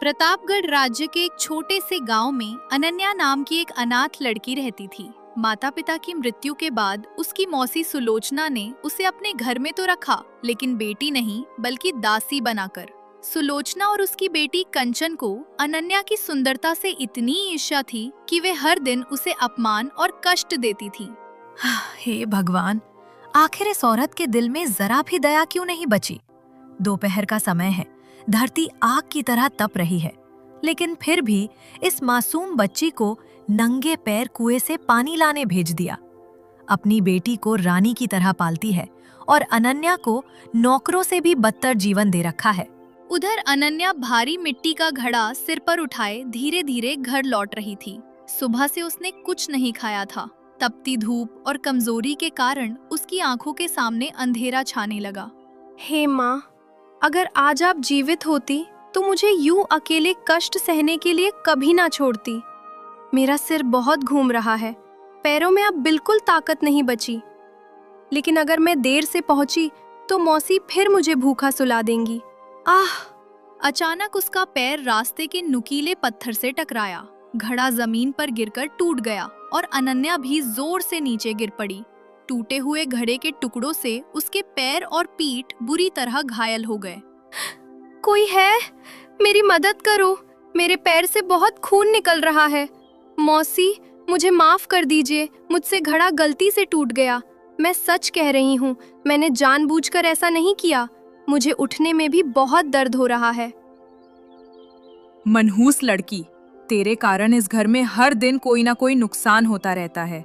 प्रतापगढ़ राज्य के एक छोटे से गांव में अनन्या नाम की एक अनाथ लड़की रहती थी। माता पिता की मृत्यु के बाद उसकी मौसी सुलोचना ने उसे अपने घर में तो रखा, लेकिन बेटी नहीं बल्कि दासी बनाकर। सुलोचना और उसकी बेटी कंचन को अनन्या की सुंदरता से इतनी ईर्ष्या थी कि वे हर दिन उसे अपमान और कष्ट देती थी। हे भगवान, आखिर इस औरत के दिल में जरा भी दया क्यों नहीं बची। दोपहर का समय है, धरती आग की तरह तप रही है, लेकिन फिर भी इस मासूम बच्ची को नंगे पैर कुएं से पानी लाने भेज दिया। अपनी बेटी को रानी की तरह पालती है और अनन्या को नौकरों से भी बदतर जीवन दे रखा है। उधर अनन्या भारी मिट्टी का घड़ा सिर पर उठाए धीरे धीरे घर लौट रही थी। सुबह से उसने कुछ नहीं खाया था। तपती धूप और कमजोरी के कारण उसकी आंखों के सामने अंधेरा छाने लगा। हे माँ, अगर आज आप जीवित होती तो मुझे यूं अकेले कष्ट सहने के लिए कभी ना छोड़ती। मेरा सिर बहुत घूम रहा है, पैरों में अब बिल्कुल ताकत नहीं बची। लेकिन अगर मैं देर से पहुंची तो मौसी फिर मुझे भूखा सुला देंगी। आह! अचानक उसका पैर रास्ते के नुकीले पत्थर से टकराया। घड़ा जमीन पर गिरकर टूट गया और अनन्या भी जोर से नीचे गिर पड़ी। टूटे हुए घड़े के टुकड़ों से उसके पैर और पीठ बुरी तरह घायल हो गए। कोई है? मेरी मदद करो, मेरे पैर से बहुत खून निकल रहा है। मौसी, मुझे माफ कर दीजिए, मुझसे घड़ा गलती से टूट गया। मैं सच कह रही हूँ, मैंने जानबूझकर ऐसा नहीं किया। मुझे उठने में भी बहुत दर्द हो रहा है। मनहूस लड़की, तेरे कारण इस घर में हर दिन कोई ना कोई नुकसान होता रहता है।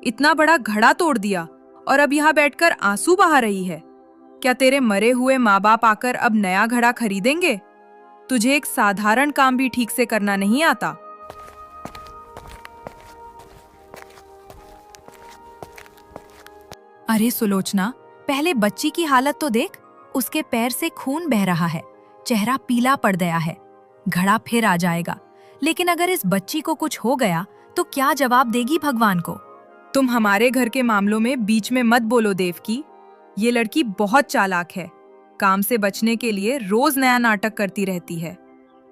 इतना बड़ा घड़ा तोड़ दिया और अब यहाँ बैठकर आंसू बहा रही है। क्या तेरे मरे हुए माँ बाप आकर अब नया घड़ा खरीदेंगे? तुझे एक साधारण काम भी ठीक से करना नहीं आता। अरे सुलोचना, पहले बच्ची की हालत तो देख। उसके पैर से खून बह रहा है, चेहरा पीला पड़ गया है। घड़ा फिर आ जाएगा, लेकिन अगर इस बच्ची को कुछ हो गया तो क्या जवाब देगी भगवान को? तुम हमारे घर के मामलों में बीच में मत बोलो देवकी। ये लड़की बहुत चालाक है। काम से बचने के लिए रोज नया नाटक करती रहती है।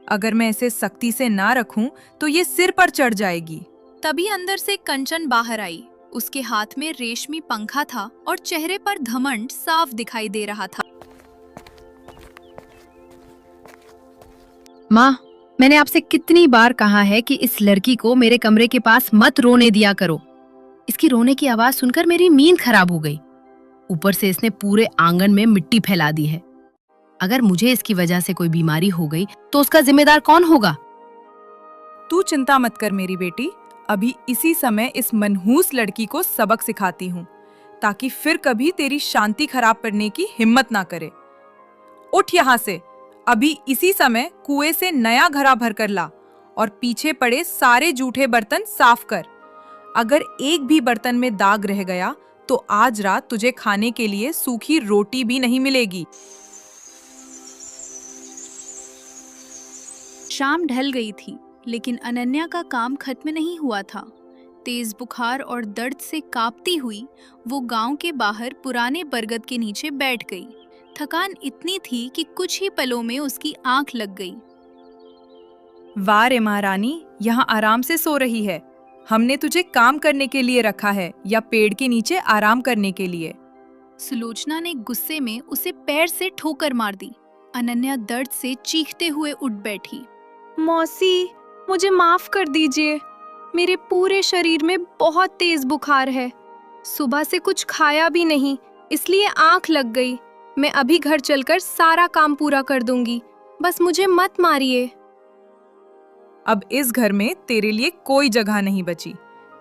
अगर मैं इसे सख्ती से ना रखूं तो ये सिर पर चढ़ जाएगी। तभी अंदर से कंचन बाहर आई। उसके हाथ में रेशमी पंखा था और चेहरे पर घमंड साफ दिखाई दे रहा था। माँ, मैंने आपसे कितनी बार कहा है कि इस लड़की को मेरे कमरे के पास मत रोने दिया करो। इसकी रोने की आवाज सुनकर मेरी नींद खराब हो गई। ऊपर से इसने पूरे आंगन में मिट्टी फैला दी है। अगर मुझे इसकी वजह से कोई बीमारी हो गई तो उसका जिम्मेदार कौन होगा? तू चिंता मत कर मेरी बेटी, अभी इसी समय इस मनहूस लड़की को सबक सिखाती हूँ, ताकि फिर कभी तेरी शांति खराब करने की हिम्मत ना करे। उठ यहाँ से, अभी इसी समय कुएं से नया घड़ा भर कर ला और पीछे पड़े सारे जूठे बर्तन साफ कर। अगर एक भी बर्तन में दाग रह गया तो आज रात तुझे खाने के लिए सूखी रोटी भी नहीं मिलेगी। शाम ढल गई थी, लेकिन अनन्या का काम खत्म नहीं हुआ था। तेज बुखार और दर्द से कांपती हुई वो गांव के बाहर पुराने बरगद के नीचे बैठ गई। थकान इतनी थी कि कुछ ही पलों में उसकी आंख लग गई। वाह रे महारानी, यहाँ आराम से सो रही है। हमने तुझे काम करने के लिए रखा है या पेड़ के नीचे आराम करने के लिए? सुलोचना ने गुस्से में उसे पैर से ठोकर मार दी। अनन्या दर्द से चीखते हुए उठ बैठी। मौसी, मुझे माफ कर दीजिए। मेरे पूरे शरीर में बहुत तेज बुखार है। सुबह से कुछ खाया भी नहीं, इसलिए आंख लग गई। मैं अभी घर चलकर सारा काम पूरा कर दूंगी, बस मुझे मत मारिए। अब इस घर में तेरे लिए कोई जगह नहीं बची।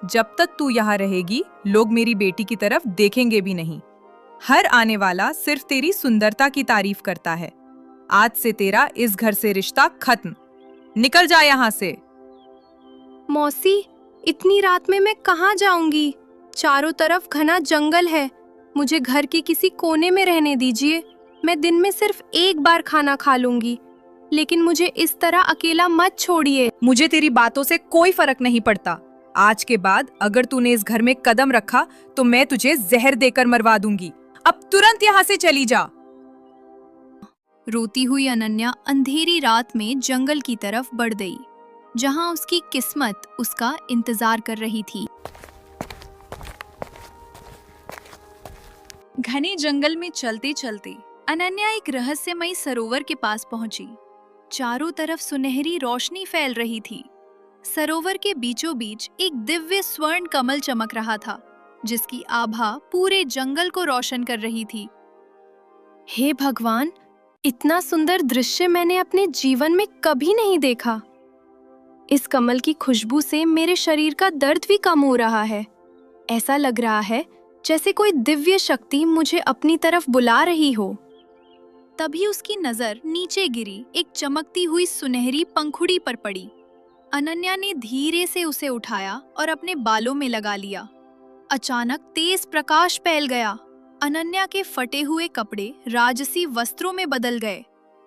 जब तक तू यहाँ रहेगी, लोग मेरी बेटी की तरफ देखेंगे भी नहीं। हर आने वाला सिर्फ तेरी सुंदरता की तारीफ करता है। आज से तेरा इस घर से रिश्ता खत्म। निकल जा यहाँ से। मौसी, इतनी रात में मैं कहाँ जाऊंगी? चारों तरफ घना जंगल है। मुझे घर के किसी कोने में रहने दीजिए। मैं दिन में सिर्फ एक बार खाना खा लूंगी, लेकिन मुझे इस तरह अकेला मत छोड़िए। मुझे तेरी बातों से कोई फर्क नहीं पड़ता। आज के बाद अगर तूने इस घर में कदम रखा तो मैं तुझे जहर देकर मरवा दूंगी। अब तुरंत यहाँ से चली जा। रोती हुई अनन्या अंधेरी रात में जंगल की तरफ बढ़ गई, जहां उसकी किस्मत उसका इंतजार कर रही थी। घने जंगल में चलते चलते अनन्या एक रहस्यमयी सरोवर के पास पहुंची। चारों तरफ सुनहरी रोशनी फैल रही थी। सरोवर के बीचों बीच एक दिव्य स्वर्ण कमल चमक रहा था, जिसकी आभा पूरे जंगल को रोशन कर रही थी। हे भगवान, इतना सुंदर दृश्य मैंने अपने जीवन में कभी नहीं देखा। इस कमल की खुशबू से मेरे शरीर का दर्द भी कम हो रहा है। ऐसा लग रहा है जैसे कोई दिव्य शक्ति मुझे अपनी तरफ बुला रही हो। तभी उसकी नजर नीचे गिरी एक चमकती हुई सुनहरी पंखुड़ी पर पड़ी। अनन्या ने धीरे से उसे उठाया और अपने बालों में लगा लिया। अचानक तेज प्रकाश फैल गया। अनन्या के फटे हुए कपड़े राजसी वस्त्रों में बदल गए।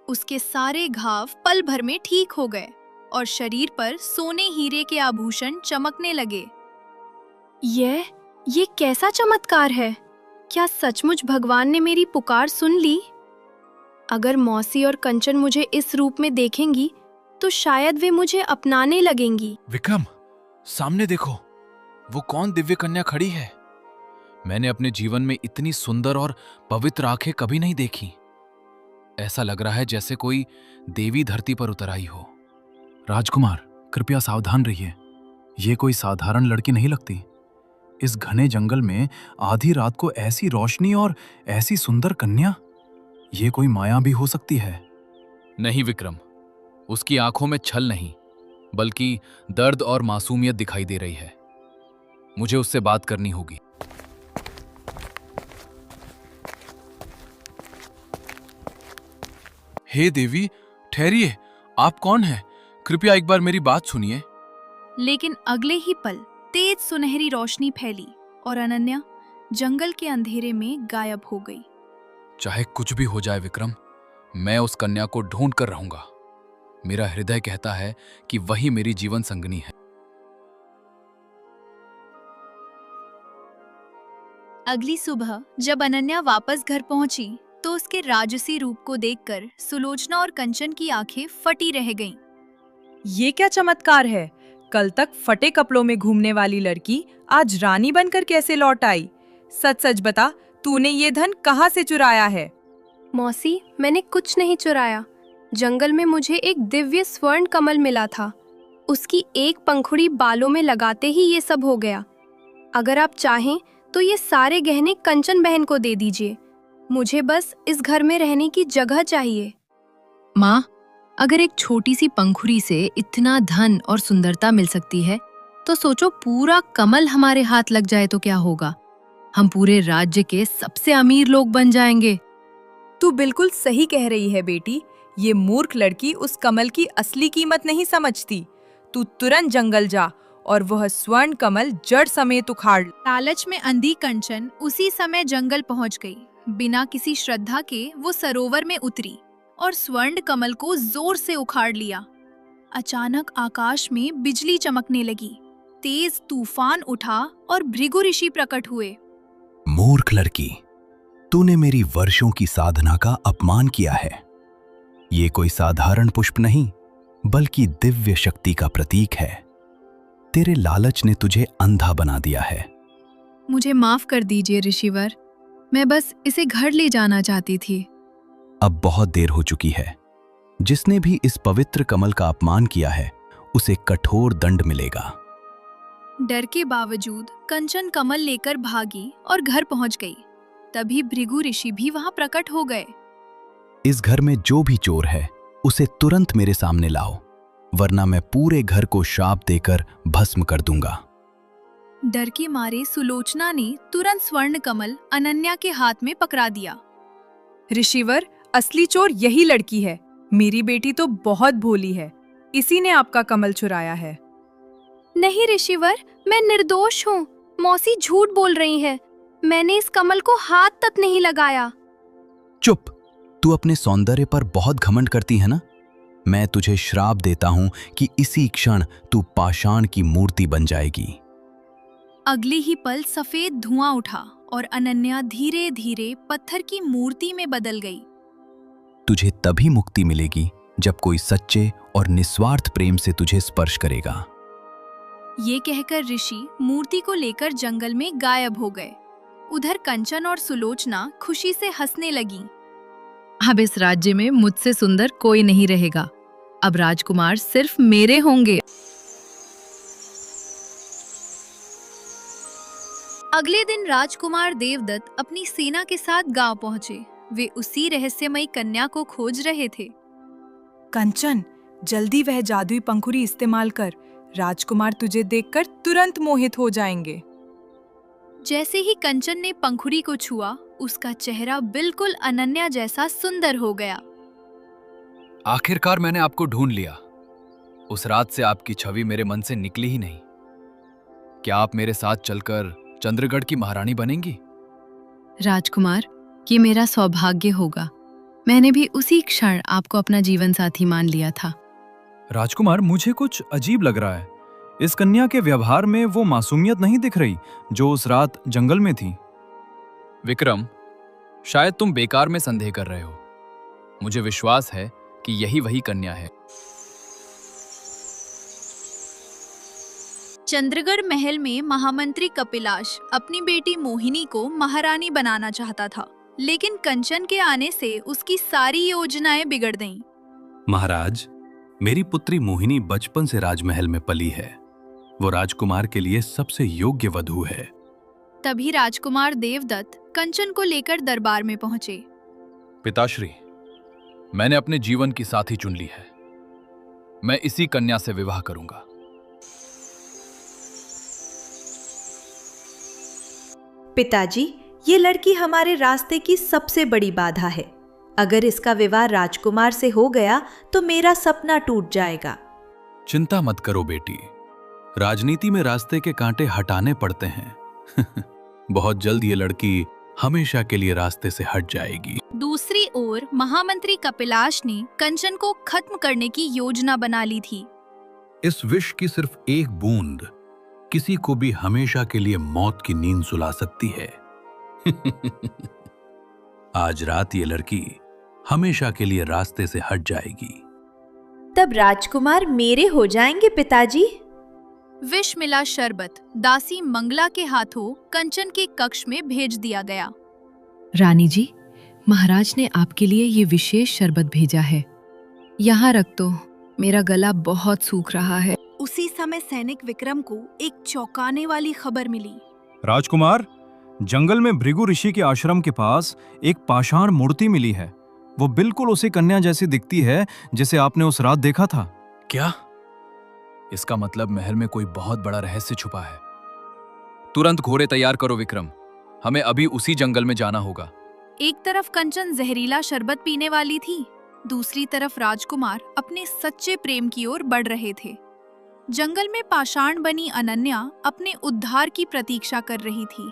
उसके सारे घाव पल भर में ठीक हो गए और शरीर पर सोने हीरे के आभूषण चमकने लगे। ये कैसा चमत्कार है? क्या सचमुच भगवान ने मेरी पुकार सुन ली? अगर मौसी और कंचन मुझे इस रूप में देखेंगी तो शायद वे मुझे अपनाने लगेंगी। विक्रम, सामने देखो, वो कौन दिव्य कन्या खड़ी है? मैंने अपने जीवन में इतनी सुंदर और पवित्र आंखें कभी नहीं देखी। ऐसा लग रहा है जैसे कोई देवी धरती पर उतर आई हो। राजकुमार, कृपया सावधान रहिए। ये कोई साधारण लड़की नहीं लगती। इस घने जंगल में आधी रात को ऐसी रोशनी और ऐसी सुंदर कन्या, ये कोई माया भी हो सकती है। नहीं विक्रम, उसकी आंखों में छल नहीं, बल्कि दर्द और मासूमियत दिखाई दे रही है। मुझे उससे बात करनी होगी। हे देवी, ठहरिए, आप कौन हैं? कृपया एक बार मेरी बात सुनिए। लेकिन अगले ही पल तेज सुनहरी रोशनी फैली और अनन्या जंगल के अंधेरे में गायब हो गई। चाहे कुछ भी हो जाए विक्रम, मैं उस कन्या को ढूंढ कर रहूंगा। मेरा हृदय कहता है कि वही मेरी जीवन संगनी है। अगली सुबह जब अनन्या वापस घर पहुंची तो उसके राजसी रूप को देखकर सुलोचना और कंचन की आंखें फटी रह गईं। ये क्या चमत्कार है? कल तक फटे कपड़ों में घूमने वाली लड़की आज रानी बनकर कैसे लौट आई? सच सच बता, तूने ये धन कहाँ से चुराया है? मौसी, मैंने कुछ नहीं चुराया। जंगल में मुझे एक दिव्य स्वर्ण कमल मिला था। उसकी एक पंखुड़ी बालों में लगाते ही ये सब हो गया। अगर आप चाहें तो ये सारे गहने कंचन बहन को दे दीजिए। मुझे बस इस घर में रहने की जगह चाहिए। माँ, अगर एक छोटी सी पंखुड़ी से इतना धन और सुंदरता मिल सकती है, तो सोचो पूरा कमल हमारे हाथ लग जाए तो क्या होगा? हम पूरे राज्य के सबसे अमीर लोग बन जाएंगे। तू बिल्कुल सही कह रही है बेटी। ये मूर्ख लड़की उस कमल की असली कीमत नहीं समझती। तू तुरंत जंगल जा और वह स्वर्ण कमल जड़ समेत उखाड़। लालच में अंधी कंचन उसी समय जंगल पहुंच गई। बिना किसी श्रद्धा के वो सरोवर में उतरी और स्वर्ण कमल को जोर से उखाड़ लिया। अचानक आकाश में बिजली चमकने लगी, तेज तूफान उठा और भृगु ऋषि प्रकट हुए। मूर्ख लड़की, तूने मेरी वर्षों की साधना का अपमान किया है। ये कोई साधारण पुष्प नहीं, बल्कि दिव्य शक्ति का प्रतीक है। तेरे लालच ने तुझे अंधा बना दिया है। मुझे माफ कर दीजिए ऋषिवर, मैं बस इसे घर ले जाना चाहती थी। अब बहुत देर हो चुकी है। जिसने भी इस पवित्र कमल का अपमान किया है, उसे कठोर दंड मिलेगा। डर के बावजूद कंचन कमल लेकर भागी और घर पहुंच गई। तभी भृगु ऋषि भी वहां प्रकट हो गए। इस घर में जो भी चोर है, उसे तुरंत मेरे सामने लाओ, वरना मैं पूरे घर को श्राप देकर भस्म कर दूंगा। डर के मारे सुलोचना ने तुरंत स्वर्ण कमल अनन्या के हाथ में पकड़ा दिया। ऋषिवर, असली चोर यही लड़की है। मेरी बेटी तो बहुत भोली है। इसी ने आपका कमल चुराया है। नहीं ऋषिवर, मैं निर्दोष हूँ। मौसी झूठ बोल रही है। मैंने इस कमल को हाथ तक नहीं लगाया। चुप! तू अपने सौंदर्य पर बहुत घमंड करती है ना? मैं तुझे श्राप देता हूं कि इसी क्षण तू पाषाण की मूर्ति बन जाएगी। अगले ही पल सफेद धुआं उठा और अनन्या धीरे धीरे पत्थर की मूर्ति में बदल गई। तुझे तभी मुक्ति मिलेगी जब कोई सच्चे और निस्वार्थ प्रेम से तुझे स्पर्श करेगा। ये कहकर ऋषि मूर्ति को लेकर जंगल में गायब हो गए। उधर कंचन और सुलोचना खुशी से हंसने लगीं। अब इस राज्य में मुझसे सुंदर कोई नहीं रहेगा। अब राजकुमार सिर्फ मेरे होंगे। अगले दिन राजकुमार देवदत्त अपनी सेना के साथ गांव पहुंचे। वे उसी रहस्यमयी कन्या को खोज रहे थे। कंचन, जल्दी वह जादुई पंखुड़ी इस्तेमाल कर। राजकुमार तुझे देखकर तुरंत मोहित हो जाएंगे। जैसे ही कंचन ने पंखुड़ी को छुआ, उसका चेहरा बिल्कुल अनन्या जैसा सुंदर हो गया। आखिरकार मैंने आपको ढूंढ लिया। उस रात से आपकी छवि मेरे मन से निकली ही नहीं। क्या आप मेरे साथ चलकर चंद्रगढ़ की महारानी बनेंगी? राजकुमार, ये मेरा सौभाग्य होगा। मैंने भी उसी क्षण आपको अपना जीवन साथी मान लिया था। राजकुमार, मुझे कुछ अजीब लग रहा है। इस कन्या के व्यवहार में वो मासूमियत नहीं दिख रही जो उस रात जंगल में थी। विक्रम, शायद तुम बेकार में संदेह कर रहे हो। मुझे विश्वास है कि यही वही कन्या है। चंद्रगढ़ महल में महामंत्री कपिलाश अपनी बेटी मोहिनी को महारानी बनाना चाहता था, लेकिन कंचन के आने से उसकी सारी योजनाएं बिगड़ गईं। महाराज, मेरी पुत्री मोहिनी बचपन से राजमहल में पली है। वो राजकुमार के लिए सबसे योग्य वधू है। तभी राजकुमार देवदत्त कंचन को लेकर दरबार में पहुंचे। पिताश्री, मैंने अपने जीवन की साथी चुन ली है। मैं इसी कन्या से विवाह करूंगा। पिताजी, ये लड़की हमारे रास्ते की सबसे बड़ी बाधा है। अगर इसका विवाह राजकुमार से हो गया तो मेरा सपना टूट जाएगा। चिंता मत करो बेटी, राजनीति में रास्ते के कांटे हटाने पड़ते हैं। बहुत जल्द ये लड़की हमेशा के लिए रास्ते से हट जाएगी। दूसरी ओर महामंत्री कपिलाश ने कंचन को खत्म करने की योजना बना ली थी। इस विष की सिर्फ एक बूंद किसी को भी हमेशा के लिए मौत की नींद सुला सकती है। आज रात ये लड़की हमेशा के लिए रास्ते से हट जाएगी। तब राजकुमार मेरे हो जाएंगे पिताजी। विष मिला शरबत दासी मंगला के हाथों कंचन के कक्ष में भेज दिया गया। रानी जी, महाराज ने आपके लिए ये विशेष शरबत भेजा है। यहाँ रख दो, मेरा गला बहुत सूख रहा है। उसी समय सैनिक विक्रम को एक चौंकाने वाली खबर मिली। राजकुमार, जंगल में भृगु ऋषि के आश्रम के पास एक पाषाण मूर्ति मिली है। वो बिल्कुल उसी कन्या जैसी दिखती है जिसे आपने उस रात देखा था। क्या? इसका मतलब महल में कोई बहुत बड़ा रहस्य छुपा है। तुरंत घोड़े तैयार करो विक्रम, हमें अभी उसी जंगल में जाना होगा। एक तरफ कंचन जहरीला शरबत पीने वाली थी, दूसरी तरफ राजकुमार अपने सच्चे प्रेम की ओर बढ़ रहे थे। जंगल में पाषाण बनी अनन्या अपने उद्धार की प्रतीक्षा कर रही थी।